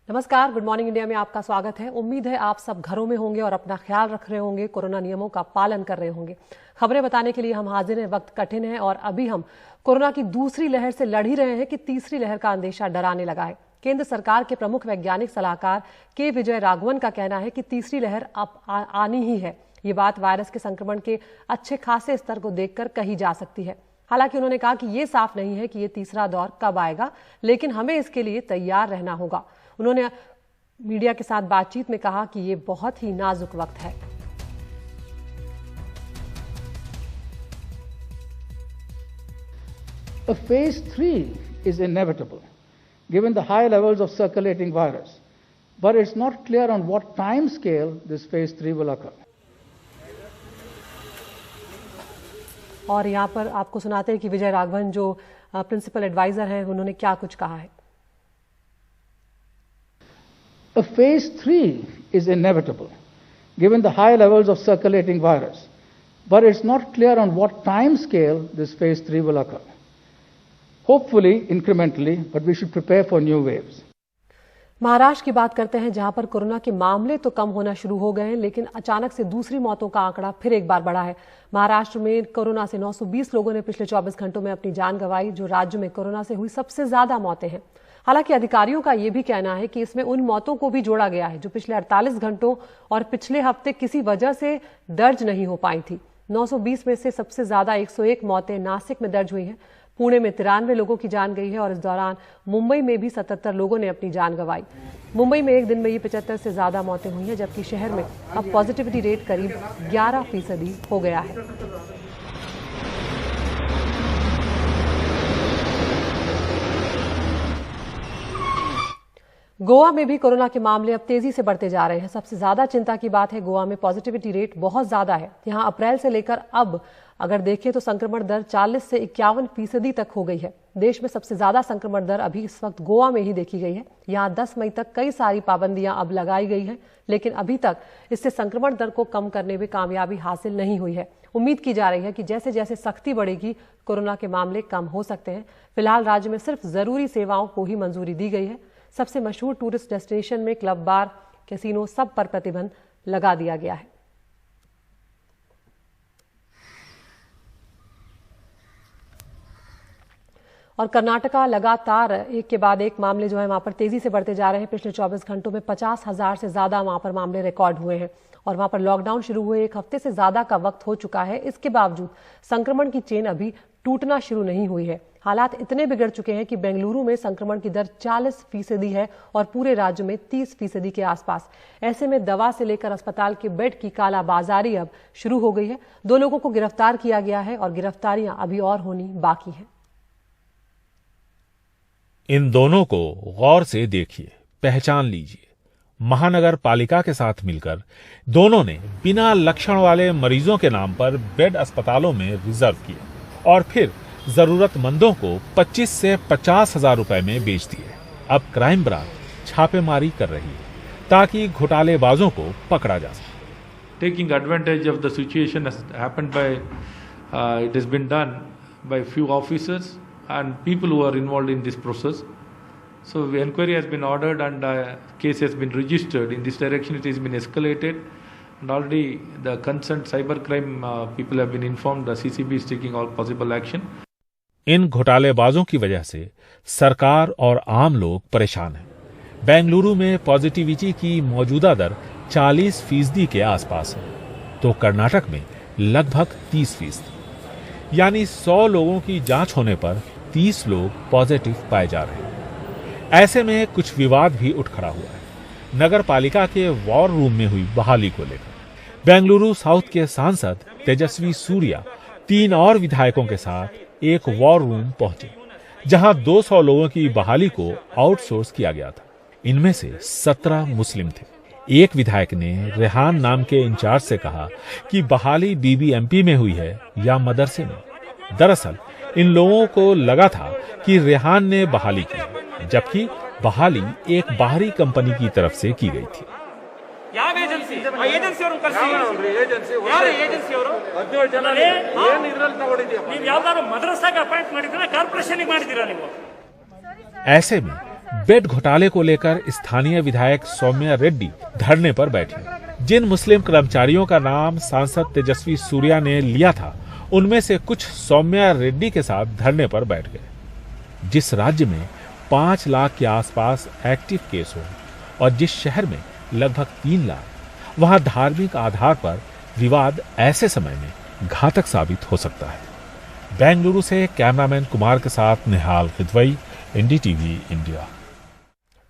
नमस्कार, good morning India में आपका स्वागत है। उम्मीद है आप सब घरों में होंगे और अपना ख्याल रख रहे होंगे, कोरोना नियमों का पालन कर रहे होंगे। खबरें बताने के लिए हम हाजिर हैं। वक्त कठिन है और अभी हम कोरोना की दूसरी लहर से लड़ ही रहे हैं कि तीसरी लहर का अंदेशा डराने लगा है। केंद्र सरकार के प्रमुख वैज्ञानिक सलाहकार के विजय राघवन का कहना है कि तीसरी लहर अब आनी ही है। ये बात वायरस के संक्रमण के अच्छे खासे स्तर को देखकर कही जा सकती है। हालांकि उन्होंने कहा कि ये साफ नहीं है कि ये तीसरा दौर कब आएगा, लेकिन हमें इसके लिए तैयार रहना होगा। उन्होंने मीडिया के साथ बातचीत में कहा कि ये बहुत ही नाजुक वक्त है। A phase 3 is inevitable, given the high levels of circulating virus, but it's not clear on what time scale this phase 3 will occur. और यहाँ पर आपको सुनाते हैं कि विजय राघवन जो प्रिंसिपल एडवाइजर हैं, उन्होंने क्या कुछ कहा है। A phase 3 is inevitable, given the high levels of circulating virus, but it's not clear on what time scale this phase 3 will occur. Hopefully incrementally, but we should prepare for new waves. Maharashtra की बात करते हैं, जहां पर corona के मामले तो कम होना शुरू हो गए हैं, लेकिन अचानक से दूसरी मौतों का आंकड़ा फिर एक बार बढ़ा है। महाराष्ट्र में कोरोना से 920 लोगों ने पिछले 24 घंटों में अपनी जान गंवाई, जो राज्य में कोरोना से हुई सबसे ज्यादा मौतें हैं। हालांकि अधिकारियों का यह भी कहना है कि इसमें उन मौतों को भी जोड़ा गया है जो पिछले 48 घंटों और पिछले हफ्ते किसी वजह से दर्ज नहीं हो पाई थी। 920 में से सबसे ज्यादा 101 मौतें नासिक में दर्ज हुई हैं। पुणे में 93 लोगों की जान गई है और इस दौरान मुंबई में भी 77 लोगों ने अपनी जान गंवाई। मुंबई में एक दिन में ये 75 से ज्यादा मौतें हुई हैं, जबकि शहर में अब पॉजिटिविटी रेट करीब 11% हो गया है। गोवा में भी कोरोना के मामले अब तेजी से बढ़ते जा रहे हैं। सबसे ज्यादा चिंता की बात है, गोवा में पॉजिटिविटी रेट बहुत ज्यादा है। यहां अप्रैल से लेकर अब अगर देखें तो संक्रमण दर 40 से 51% तक हो गई है। देश में सबसे ज्यादा संक्रमण दर अभी इस वक्त गोवा में ही देखी गई है। यहां 10 मई तक कई सारी पाबंदियां अब लगाई गई हैं, लेकिन अभी तक इससे संक्रमण दर को कम करने में कामयाबी हासिल नहीं हुई है। उम्मीद की जा रही है कि जैसे जैसे सख्ती बढ़ेगी, कोरोना के मामले कम हो सकते हैं। फिलहाल राज्य में सिर्फ जरूरी सेवाओं को ही मंजूरी दी गई है। सबसे मशहूर टूरिस्ट डेस्टिनेशन में क्लब, बार, कैसीनो सब पर प्रतिबंध लगा दिया गया है। और कर्नाटका लगातार एक के बाद एक मामले जो है वहां पर तेजी से बढ़ते जा रहे हैं। पिछले 24 घंटों में 50,000 से ज्यादा वहां पर मामले रिकॉर्ड हुए हैं और वहां पर लॉकडाउन शुरू हुए 1 हफ्ते से ज्यादा का वक्त हो चुका है। इसके बावजूद संक्रमण की चेन अभी टूटना शुरू नहीं हुई है। हालात इतने बिगड़ चुके हैं कि बेंगलुरु में संक्रमण की दर 40% है और पूरे राज्य में 30% के आसपास। ऐसे में दवा से लेकर अस्पताल के बेड की कालाबाजारी अब शुरू हो गई है। 2 लोगों को गिरफ्तार किया गया है और गिरफ्तारियां अभी और होनी बाकी हैं। इन दोनों को गौर से देखिए, पहचान लीजिए। महानगर पालिका के साथ मिलकर दोनों ने बिना लक्षण वाले मरीजों के नाम पर बेड अस्पतालों में रिजर्व किए और फिर जरूरतमंदों को 25 से 50 हजार रुपए में बेच दिए। अब क्राइम ब्रांच छापेमारी कर रही है ताकि घोटालेबाजों को पकड़ा जा सके। Taking advantage of the situation has happened by it has been done by few officers and people who are involved in this process. So the inquiry has been ordered and case has been registered. In this direction it has been escalated and already the concerned cybercrime people have been informed. The CCB is taking all possible action. इन घोटालेबाजों की वजह से सरकार और आम लोग परेशान हैं। बेंगलुरु में पॉजिटिविटी की मौजूदा दर 40% के आसपास है, तो कर्नाटक में लगभग 30%। यानी 100 लोगों की जांच होने पर 30 लोग पॉजिटिव पाए जा रहे हैं। ऐसे में कुछ विवाद भी उठ खड़ा हुआ है नगर पालिका के वॉर रूम में हुई बहाली को लेकर। बेंगलुरु साउथ के सांसद तेजस्वी सूर्या 3 और विधायकों के साथ एक वॉर रूम पहुंचे, जहां 200 लोगों की बहाली को आउटसोर्स किया गया था। इनमें से 17 मुस्लिम थे। एक विधायक ने रेहान नाम के इंचार्ज से कहा कि बहाली बीबीएमपी में हुई है या मदरसे में। दरअसल इन लोगों को लगा था कि रेहान ने बहाली की, जबकि बहाली एक बाहरी कंपनी की तरफ से की गई थी। ಯಾವ ಏಜೆನ್ಸಿ ಆ ಏಜೆನ್ಸಿ ಅವರು ಕರೆಸಿ ಯಾರು ಏಜೆನ್ಸಿ ಅವರು 17 ಜನ ಏನು ಇದರಲ್ಲಿ ತಗೊಂಡಿದ್ದೀರಾ ನೀವು ಯಾವ್ದಾದ್ರು ಮದ್ರಸಾಗೆ ಅಪಾಯಿಂಟ್ ಮಾಡಿದ್ದೀರಾ ಕಾರ್ಪೊರೇಷನ್ಗೆ ಮಾಡಿದ್ದೀರಾ ನೀವು ऐसे में बेड घोटाले को लेकर स्थानीय विधायक सौम्या रेड्डी धरने पर बैठी। जिन मुस्लिम कर्मचारियों का नाम सांसद तेजस्वी सूर्या ने लिया था, उनमें से कुछ सौम्या रेड्डी के साथ धरने पर बैठ गए। जिस राज्य में 5 लाख के आसपास एक्टिव केस हो और जिस शहर में लगभग 3 लाख, वहां धार्मिक आधार पर विवाद ऐसे समय में घातक साबित हो सकता है। बेंगलुरु से कैमरामैन कुमार के साथ निहाल खिदवई, एनडीटीवी इंडिया।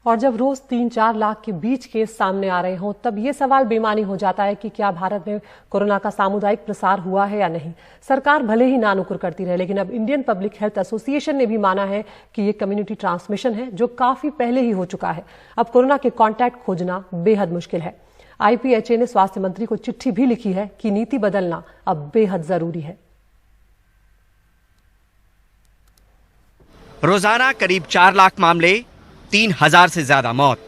और जब रोज 3-4 लाख के बीच केस सामने आ रहे हों, तब ये सवाल बेमानी हो जाता है कि क्या भारत में कोरोना का सामुदायिक प्रसार हुआ है या नहीं। सरकार भले ही नानुकुर करती रहे, लेकिन अब इंडियन पब्लिक हेल्थ एसोसिएशन ने भी माना है कि ये कम्युनिटी ट्रांसमिशन है, जो काफी पहले ही हो चुका है। अब कोरोना के कॉन्टैक्ट खोजना बेहद मुश्किल है। आईपीएचए ने स्वास्थ्य मंत्री को चिट्ठी भी लिखी है कि नीति बदलना अब बेहद जरूरी है। रोजाना करीब 4 लाख मामले, 3000 से ज्यादा मौत।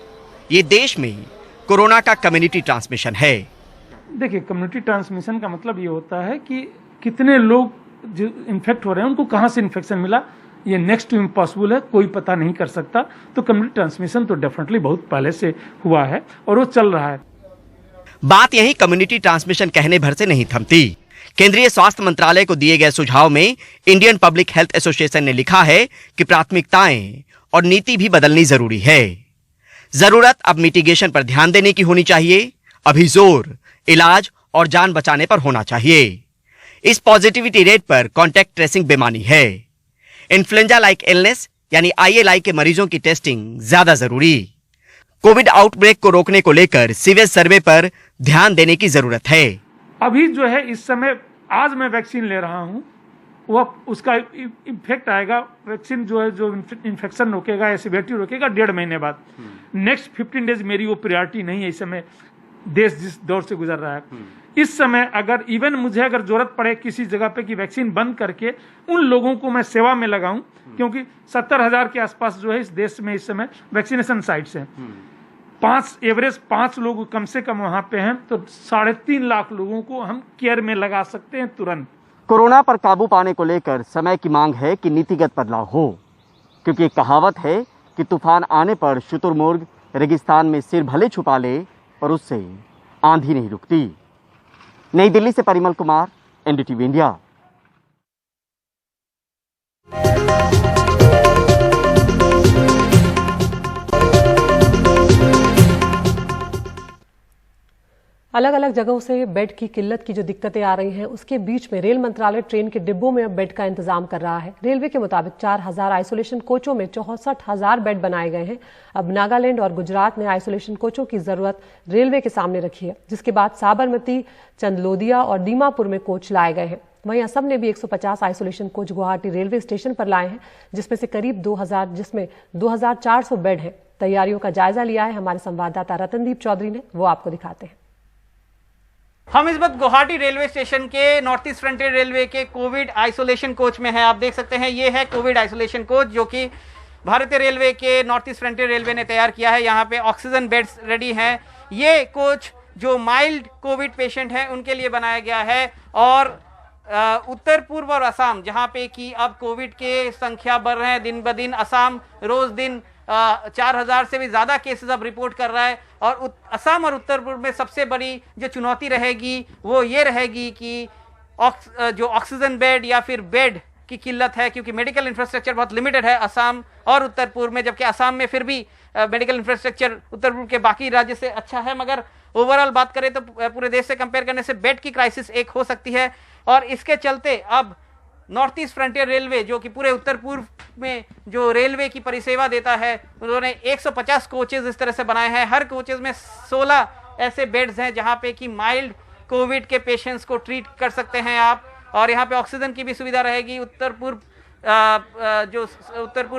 ये देश में कोरोना का कम्युनिटी ट्रांसमिशन है। देखिए, कम्युनिटी ट्रांसमिशन का मतलब ये होता है कि कितने लोग जो इन्फेक्ट हो रहे हैं उनको कहां से इन्फेक्शन मिला, ये नेक्स्ट टू इम्पॉसिबल है, कोई पता नहीं कर सकता। तो कम्युनिटी ट्रांसमिशन तो डेफिनेटली बहुत पहले से हुआ है और वो चल रहा है। बात यही कम्युनिटी ट्रांसमिशन कहने भर से नहीं थमती। केंद्रीय स्वास्थ्य मंत्रालय को दिए गए सुझाव में इंडियन पब्लिक हेल्थ एसोसिएशन ने लिखा है कि प्राथमिकताएं और नीति भी बदलनी जरूरी है। जरूरत अब मिटिगेशन पर ध्यान देने की होनी चाहिए। अभी जोर इलाज और जान बचाने पर होना चाहिए। इस पॉजिटिविटी रेट पर कॉन्टैक्ट ट्रेसिंग बेमानी है। इन्फ्लुएंजा लाइक इलनेस यानी ILI के मरीजों की टेस्टिंग ज्यादा जरूरी। कोविड आउटब्रेक को रोकने को लेकर सीवेज सर्वे पर ध्यान देने की जरूरत है। अभी जो है इस समय, आज मैं वैक्सीन ले रहा हूं, वह उसका इफेक्ट आएगा। वैक्सीन जो है, जो इन्फेक्शन रोकेगा या सिवियरिटी रोकेगा 1.5 महीने बाद। नेक्स्ट 15 डेज मेरी वो प्रायोरिटी नहीं है। इस समय देश जिस दौर से गुजर रहा है, इस समय अगर इवन मुझे अगर जरूरत पड़े किसी जगह पे कि वैक्सीन बंद करके उन लोगों को मैं सेवा में लगाऊं, क्योंकि 70,000 के आसपास जो है इस देश में इस समय वैक्सीनेशन साइट्स हैं। 5 लोग कम से कम वहां पे हैं, तो 3.5 लाख लोगों को हम केयर में लगा सकते हैं तुरंत। कोरोना पर काबू पाने को लेकर समय की मांग है कि नीतिगत बदलाव हो, क्योंकि एक कहावत है कि तूफान आने पर शुतुरमुर्ग रेगिस्तान में सिर भले छुपा ले, पर उससे आंधी नहीं रुकती। नई दिल्ली से परिमल कुमार, एनडीटीवी इंडिया। अलग अलग जगहों से बेड की किल्लत की जो दिक्कतें आ रही हैं, उसके बीच में रेल मंत्रालय ट्रेन के डिब्बों में अब बेड का इंतजाम कर रहा है। रेलवे के मुताबिक 4000 आइसोलेशन कोचों में 64,000 बेड बनाए गए हैं। अब नागालैंड और गुजरात ने आइसोलेशन कोचों की जरूरत रेलवे के सामने रखी है, जिसके बाद साबरमती, चंदलोदिया और दीमापुर में कोच लाए गए हैं। वहीं असम ने भी 150 isolation coach Guwahati railway station पर लाए हैं, जिसमें 2400 बेड हैं। तैयारियों का जायजा लिया है हमारे संवाददाता रतनदीप चौधरी ने, वो आपको दिखाते हैं। हम इस वक्त गुवाहाटी रेलवे स्टेशन के नॉर्थ ईस्ट फ्रंटियर रेलवे के कोविड आइसोलेशन कोच में है। आप देख सकते हैं, ये है कोविड आइसोलेशन कोच, जो कि भारतीय रेलवे के नॉर्थ ईस्ट फ्रंटियर रेलवे ने तैयार किया है। यहाँ पे ऑक्सीजन बेड्स रेडी हैं। ये कोच जो माइल्ड कोविड पेशेंट हैं उनके लिए बनाया गया है। और उत्तर पूर्व और असम, जहाँ पे कि अब कोविड के संख्या बढ़ रहे हैं दिन ब दिन। असम रोज दिन 4000 से भी ज्यादा केसेस अब रिपोर्ट कर रहा है। और असम और उत्तर पूर्व में सबसे बड़ी जो चुनौती रहेगी वो ये रहेगी कि जो ऑक्सीजन बेड या फिर बेड की किल्लत है, क्योंकि मेडिकल इंफ्रास्ट्रक्चर बहुत लिमिटेड है असम और उत्तर पूर्व में। जबकि असम में फिर भी मेडिकल इंफ्रास्ट्रक्चर उत्तर पूर्व के बाकी राज्य से अच्छा है, मगर ओवरऑल बात करें तो पूरे देश से कंपेयर करने से बेड की क्राइसिस एक हो सकती है। और इसके चलते अब नॉर्थ ईस्ट फ्रंटियर रेलवे, जो कि पूरे उत्तर पूर्व में जो रेलवे की परिसेवा देता है, उन्होंने 150 कोचेज इस तरह से बनाए हैं। हर कोचेज में 16 ऐसे बेड्स हैं जहां पे कि माइल्ड कोविड के पेशेंट्स को ट्रीट कर सकते हैं आप। और यहाँ पे ऑक्सीजन की भी सुविधा रहेगी। उत्तर पूर्व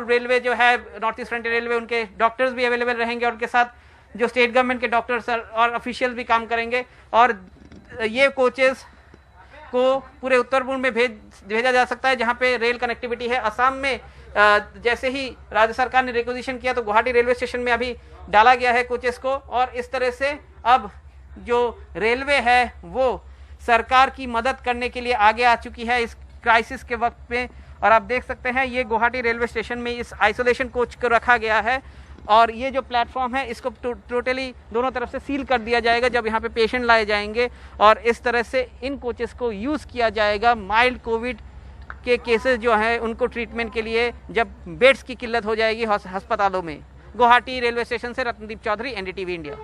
रेलवे जो है, नॉर्थ ईस्ट फ्रंटियर रेलवे, उनके डॉक्टर्स भी अवेलेबल रहेंगे और उनके साथ जो स्टेट गवर्नमेंट के डॉक्टर्स और ऑफिशियल भी काम करेंगे। और ये कोचेस को पूरे उत्तर पूर्व में भेजा जा सकता है जहां पे रेल कनेक्टिविटी है। असम में जैसे ही राज्य सरकार ने रिक्वेजिशन किया तो गुवाहाटी रेलवे स्टेशन में अभी डाला गया है कोचेस को। और इस तरह से अब जो रेलवे है वो सरकार की मदद करने के लिए आगे आ चुकी है इस क्राइसिस के वक्त में। और आप देख सकते हैं ये गुवाहाटी रेलवे स्टेशन में इस आइसोलेशन कोच को रखा गया है और ये जो प्लेटफॉर्म है इसको टोटली दोनों तरफ से सील कर दिया जाएगा जब यहाँ पे पेशेंट लाए जाएंगे और इस तरह से इन कोचेस को यूज़ किया जाएगा माइल्ड कोविड के केसेस जो हैं उनको ट्रीटमेंट के लिए जब बेड्स की किल्लत हो जाएगी अस्पतालों में। गुवाहाटी रेलवे स्टेशन से रत्नदीप चौधरी, एनडीटीवी इंडिया।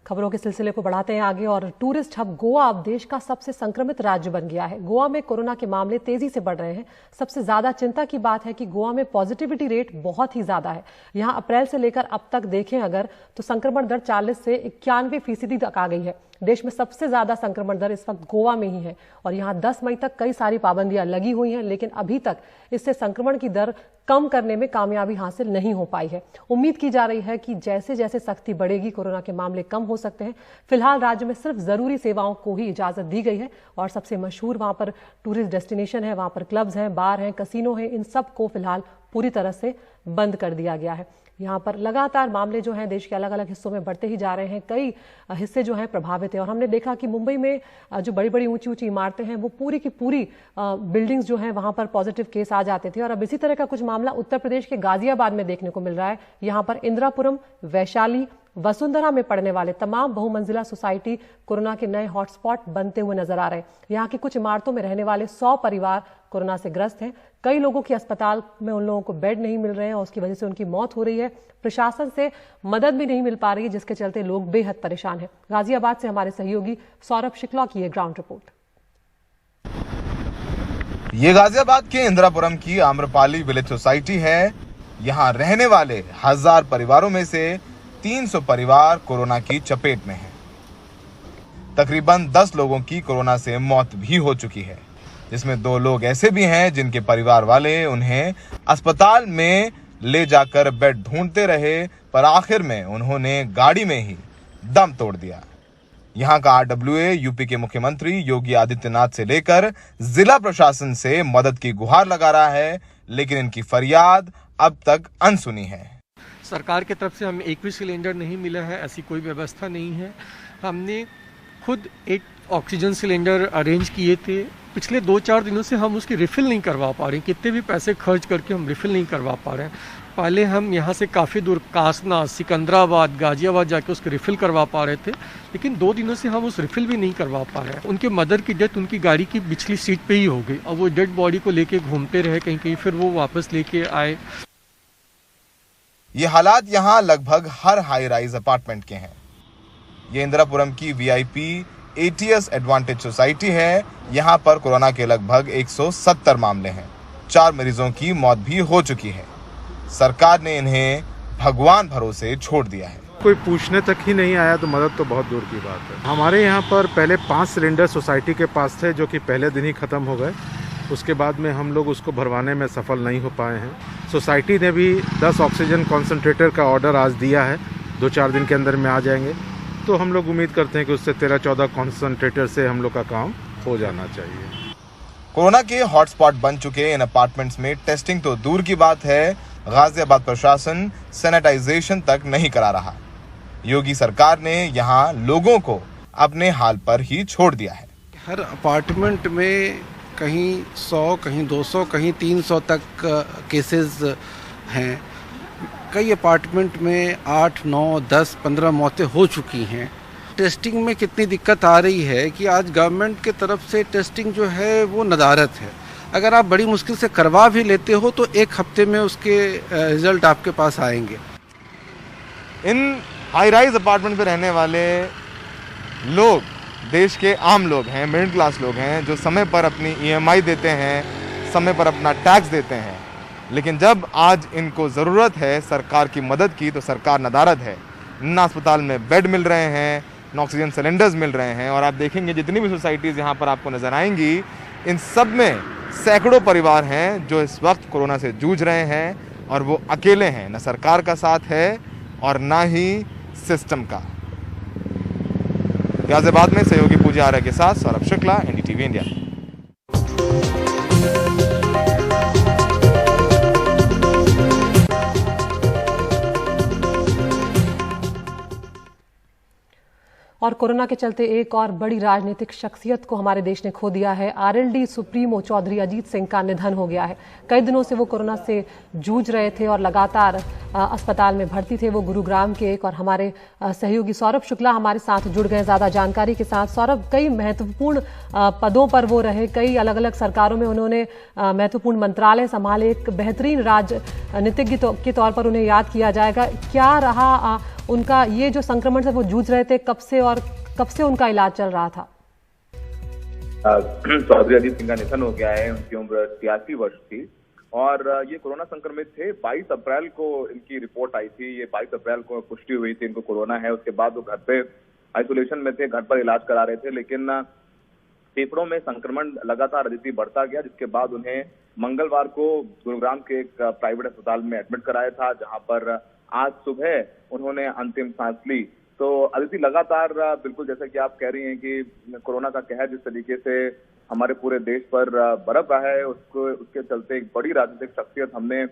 खबरों के सिलसिले को बढ़ाते हैं आगे और टूरिस्ट हब गोवा अब देश का सबसे संक्रमित राज्य बन गया है। गोवा में कोरोना के मामले तेजी से बढ़ रहे हैं। सबसे ज्यादा चिंता की बात है कि गोवा में पॉजिटिविटी रेट बहुत ही ज्यादा है। यहां अप्रैल से लेकर अब तक देखें अगर तो संक्रमण दर 40 से 91% तक आ गई है। देश में सबसे ज्यादा संक्रमण दर इस वक्त गोवा में ही है और यहां 10 मई तक कई सारी पाबंदियां लगी हुई हैं, लेकिन अभी तक इससे संक्रमण की दर कम करने में कामयाबी हासिल नहीं हो पाई है। उम्मीद की जा रही है कि जैसे जैसे सख्ती बढ़ेगी कोरोना के मामले कम हो सकते हैं। फिलहाल राज्य में सिर्फ जरूरी सेवाओं को ही इजाजत दी गई है और सबसे मशहूर वहां पर टूरिस्ट डेस्टिनेशन है, वहां पर क्लब्स हैं, बार हैं, कसिनो हैं, इन सब को फिलहाल पूरी तरह से बंद कर दिया गया है। यहाँ पर लगातार मामले जो हैं देश के अलग अलग हिस्सों में बढ़ते ही जा रहे हैं। कई हिस्से जो हैं प्रभावित है और हमने देखा कि मुंबई में जो बड़ी बड़ी ऊंची ऊंची इमारतें हैं वो पूरी की पूरी बिल्डिंग्स जो हैं वहां पर पॉजिटिव केस आ जाते थे और अब इसी तरह का कुछ मामला उत्तर प्रदेश के गाजियाबाद में देखने को मिल रहा है। यहाँ पर इंदिरापुरम, वैशाली, वसुंधरा में पड़ने वाले तमाम बहुमंजिला सोसाइटी कोरोना के नए हॉटस्पॉट बनते हुए नजर आ रहे हैं। यहाँ की कुछ इमारतों में रहने वाले 100 परिवार कोरोना से ग्रस्त हैं। कई लोगों की अस्पताल में उन लोगों को बेड नहीं मिल रहे हैं और उसकी वजह से उनकी मौत हो रही है। प्रशासन से मदद भी नहीं मिल पा रही है, जिसके चलते लोग बेहद परेशान हैं। गाजियाबाद से हमारे सहयोगी सौरभ शुक्ला की ग्राउंड रिपोर्ट। ये गाजियाबाद के इंदिरापुरम की आम्रपाली विलेज सोसाइटी है। यहाँ रहने वाले 1000 परिवारों में से 300 परिवार कोरोना की चपेट में हैं। तकरीबन 10 लोगों की कोरोना से मौत भी हो चुकी है, जिसमें 2 लोग ऐसे भी हैं जिनके परिवार वाले उन्हें अस्पताल में ले जाकर बेड ढूंढते रहे, पर आखिर में उन्होंने गाड़ी में ही दम तोड़ दिया। यहाँ का आरडब्ल्यूए यूपी के मुख्यमंत्री योगी आदित्यनाथ से लेकर जिला प्रशासन से मदद की गुहार लगा रहा है, लेकिन इनकी फरियाद अब तक अनसुनी है। सरकार की तरफ से हमें एक भी सिलेंडर नहीं मिला है, ऐसी कोई व्यवस्था नहीं है। हमने खुद एक ऑक्सीजन सिलेंडर अरेंज किए थे। पिछले 2-4 दिनों से हम उसकी रिफ़िल नहीं करवा पा रहे हैं। कितने भी पैसे खर्च करके हम रिफ़िल नहीं करवा पा रहे हैं। पहले हम यहाँ से काफ़ी दूर कासना, सिकंदराबाद, गाजियाबाद जाके उसकी रिफ़िल करवा पा रहे थे, लेकिन 2 दिनों से हम उस रिफ़िल भी नहीं करवा पा रहे हैं। उनके मदर की डेथ उनकी गाड़ी की पिछली सीट पे ही हो गई और वो डेड बॉडी को लेके घूमते रहे कहीं कहीं, फिर वो वापस लेके आए। ये हालात यहाँ लगभग हर हाई राइज अपार्टमेंट के हैं। ये इंदिरापुरम की वीआईपी एटीएस एडवांटेज सोसाइटी है। यहाँ पर कोरोना के लगभग 170 मामले हैं। 4 मरीजों की मौत भी हो चुकी है। सरकार ने इन्हें भगवान भरोसे छोड़ दिया है। कोई पूछने तक ही नहीं आया तो मदद तो बहुत दूर की बात है। हमारे यहाँ पर पहले 5 सिलेंडर सोसाइटी के पास थे, जो कि पहले दिन ही खत्म हो गए। उसके बाद में हम लोग उसको भरवाने में सफल नहीं हो पाए हैं। सोसाइटी ने भी 10 ऑक्सीजन कॉन्सेंट्रेटर का ऑर्डर आज दिया है, 2-4 दिन के अंदर में आ जाएंगे। तो हम लोग उम्मीद करते हैं कि उससे 13-14 कॉन्सेंट्रेटर से हम लोग का काम हो जाना चाहिए। कोरोना के हॉटस्पॉट बन चुके इन अपार्टमेंट्स में टेस्टिंग तो दूर की बात है, गाजियाबाद प्रशासन सैनिटाइजेशन तक नहीं करा रहा। योगी सरकार ने यहाँ लोगों को अपने हाल पर ही छोड़ दिया है। हर अपार्टमेंट में कहीं 100, कहीं 200, कहीं 300 तक केसेस हैं। कई अपार्टमेंट में 8, 9, 10, 15 मौतें हो चुकी हैं। टेस्टिंग में कितनी दिक्कत आ रही है कि आज गवर्नमेंट के तरफ से टेस्टिंग जो है वो नदारत है। अगर आप बड़ी मुश्किल से करवा भी लेते हो तो 1 हफ्ते में उसके रिजल्ट आपके पास आएंगे। इन हाई राइज अपार्टमेंट में रहने वाले लोग देश के आम लोग हैं, मिडिल क्लास लोग हैं, जो समय पर अपनी ईएमआई देते हैं, समय पर अपना टैक्स देते हैं। लेकिन जब आज इनको ज़रूरत है सरकार की मदद की तो सरकार नदारद है। ना अस्पताल में बेड मिल रहे हैं, न ऑक्सीजन सिलेंडर्स मिल रहे हैं। और आप देखेंगे जितनी भी सोसाइटीज़ यहाँ पर आपको नज़र आएंगी, इन सब में सैकड़ों परिवार हैं जो इस वक्त कोरोना से जूझ रहे हैं और वो अकेले हैं। न सरकार का साथ है और ना ही सिस्टम का। गाजियाबाद में सहयोगी पूजा आर्य के साथ सौरभ शुक्ला, एनडीटीवी इंडिया। और कोरोना के चलते एक और बड़ी राजनीतिक शख्सियत को हमारे देश ने खो दिया है। आरएलडी सुप्रीमो चौधरी अजीत सिंह का निधन हो गया है। कई दिनों से वो कोरोना से जूझ रहे थे और लगातार अस्पताल में भर्ती थे। वो गुरुग्राम के एक और हमारे सहयोगी सौरभ शुक्ला हमारे साथ जुड़ गए ज्यादा जानकारी के साथ। सौरभ, कई महत्वपूर्ण पदों पर वो रहे, कई अलग अलग सरकारों में उन्होंने महत्वपूर्ण मंत्रालय संभाले। एक बेहतरीन राजनीतिज्ञ के तौर पर उन्हें याद किया जाएगा। क्या रहा उनका ये जो संक्रमण से वो जूझ रहे थे, कब से उनका इलाज चल रहा था? चौधरी अजीत सिंह का निधन हो गया है। उनकी उम्र 83 वर्ष थी और ये कोरोना संक्रमित थे। 22 अप्रैल को इनकी रिपोर्ट आई थी। ये 22 अप्रैल को पुष्टि हुई थी इनको कोरोना है। उसके बाद वो घर पे आइसोलेशन में थे, घर पर इलाज करा रहे थे, लेकिन फेफड़ों में संक्रमण लगातार अदिति बढ़ता गया, जिसके बाद उन्हें मंगलवार को गुरुग्राम के एक प्राइवेट अस्पताल में एडमिट कराया था, जहां पर आज सुबह उन्होंने अंतिम सांस ली। तो अदिति लगातार, बिल्कुल जैसा कि आप कह रही हैं कि कोरोना का कहर जिस तरीके से हमारे पूरे देश पर बरप रहा है, उसके चलते एक बड़ी राजनीतिक शख्सियत हमने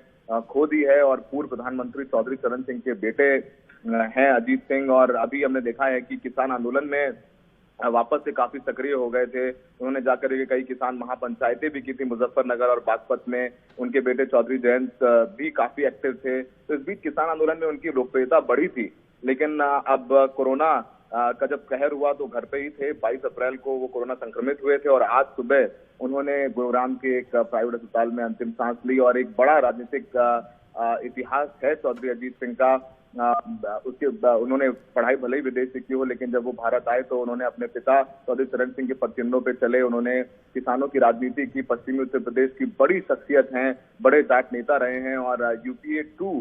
खो दी है। और पूर्व प्रधानमंत्री चौधरी चरण सिंह के बेटे हैं अजीत सिंह, और अभी हमने देखा है कि किसान आंदोलन में वापस से काफी सक्रिय हो गए थे। उन्होंने जाकर के कई किसान महापंचायतें भी की थी मुजफ्फरनगर और बागपत में। उनके बेटे चौधरी जयंत भी काफी एक्टिव थे। तो इस बीच किसान आंदोलन में उनकी लोकप्रियता बढ़ी थी, लेकिन अब कोरोना का जब कहर हुआ तो घर पे ही थे। 22 अप्रैल को वो कोरोना संक्रमित हुए थे और आज सुबह उन्होंने गुरुग्राम के एक प्राइवेट अस्पताल में अंतिम सांस ली। और एक बड़ा राजनीतिक इतिहास है चौधरी अजीत सिंह का। उन्होंने पढ़ाई भले ही विदेश से की हो, लेकिन जब वो भारत आए तो उन्होंने अपने पिता चौधरी चरण सिंह के पदचिह्नों पे चले। उन्होंने किसानों की राजनीति की, पश्चिमी उत्तर प्रदेश की बड़ी शख्सियत हैं, बड़े जाट नेता रहे हैं और यूपीए 2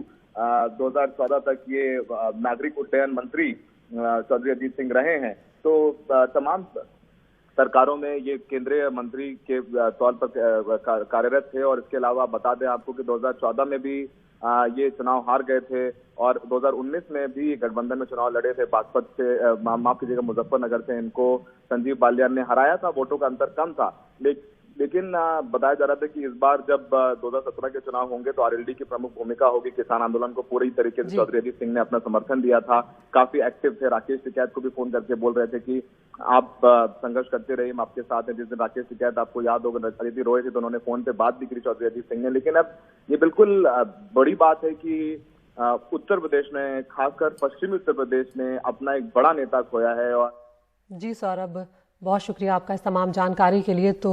2014 तक ये नागरिक उड्डयन मंत्री चौधरी अजीत सिंह रहे हैं। तो तमाम सरकारों में ये केंद्रीय मंत्री के तौर पर कार्यरत थे। और इसके अलावा बता दें आपको कि 2014 में भी ये चुनाव हार गए थे और 2019 में भी गठबंधन में चुनाव लड़े थे। बागपत से, माफ कीजिएगा, मुजफ्फरनगर से इनको संजीव बालियान ने हराया था। वोटों का अंतर कम था, लेकिन बताया जा रहा था कि इस बार जब 2017 के चुनाव होंगे तो आरएलडी की प्रमुख भूमिका होगी। किसान आंदोलन को पूरी तरीके से चौधरी अजीत सिंह ने अपना समर्थन दिया था, काफी एक्टिव थे। राकेश टिकैत को भी फोन करके बोल रहे थे कि आप संघर्ष करते रहिए, हम आपके साथ हैं। जिस दिन राकेश टिकैत, आपको याद होगा, अदिति रोए थे तो उन्होंने फोन पे बात भी की चौधरी अजीत सिंह ने। लेकिन अब ये बिल्कुल बड़ी बात है कि उत्तर प्रदेश ने, खासकर पश्चिमी उत्तर प्रदेश ने अपना एक बड़ा नेता खोया है। और जी सौरभ, बहुत शुक्रिया आपका इस तमाम जानकारी के लिए। तो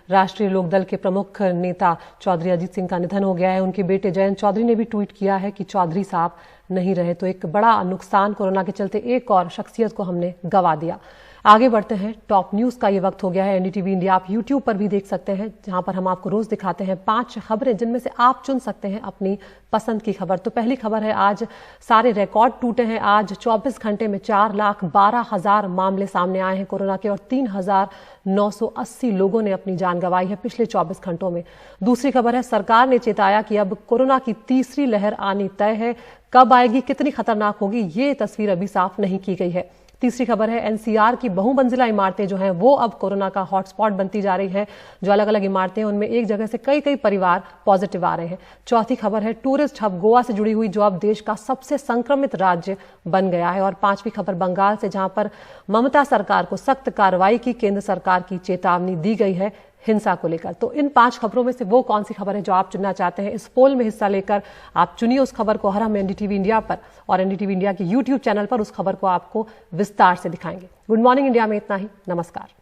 राष्ट्रीय लोकदल के प्रमुख नेता चौधरी अजीत सिंह का निधन हो गया है। उनके बेटे जयंत चौधरी ने भी ट्वीट किया है कि चौधरी साहब नहीं रहे। तो एक बड़ा नुकसान, कोरोना के चलते एक और शख्सियत को हमने गंवा दिया। आगे बढ़ते हैं। टॉप न्यूज का ये वक्त हो गया है। एनडीटीवी इंडिया आप यूट्यूब पर भी देख सकते हैं, जहां पर हम आपको रोज दिखाते हैं 5 खबरें, जिनमें से आप चुन सकते हैं अपनी पसंद की खबर। तो पहली खबर है, आज सारे रिकॉर्ड टूटे हैं। आज 24 घंटे में 4,12,000 मामले सामने आए हैं कोरोना के और 3,980 लोगों ने अपनी जान गंवाई है पिछले 24 घंटों में। दूसरी खबर है, सरकार ने चेताया कि अब कोरोना की तीसरी लहर आनी तय है। कब आएगी, कितनी खतरनाक होगी, ये तस्वीर अभी साफ नहीं की गई है। तीसरी खबर है, एनसीआर की बहुमंजिला इमारतें जो हैं वो अब कोरोना का हॉटस्पॉट बनती जा रही है। जो अलग अलग इमारतें हैं उनमें एक जगह से कई परिवार पॉजिटिव आ रहे हैं। चौथी खबर है, टूरिस्ट हब गोवा से जुड़ी हुई, जो अब देश का सबसे संक्रमित राज्य बन गया है। और पांचवी खबर बंगाल से, जहां पर ममता सरकार को सख्त कार्रवाई की केंद्र सरकार की चेतावनी दी गई है हिंसा को लेकर। तो इन 5 खबरों में से वो कौन सी खबर है जो आप चुनना चाहते हैं? इस पोल में हिस्सा लेकर आप चुनिए उस खबर को। हर हम एनडीटीवी इंडिया पर और एनडीटीवी इंडिया के यूट्यूब चैनल पर उस खबर को आपको विस्तार से दिखाएंगे। गुड मॉर्निंग इंडिया में इतना ही। नमस्कार।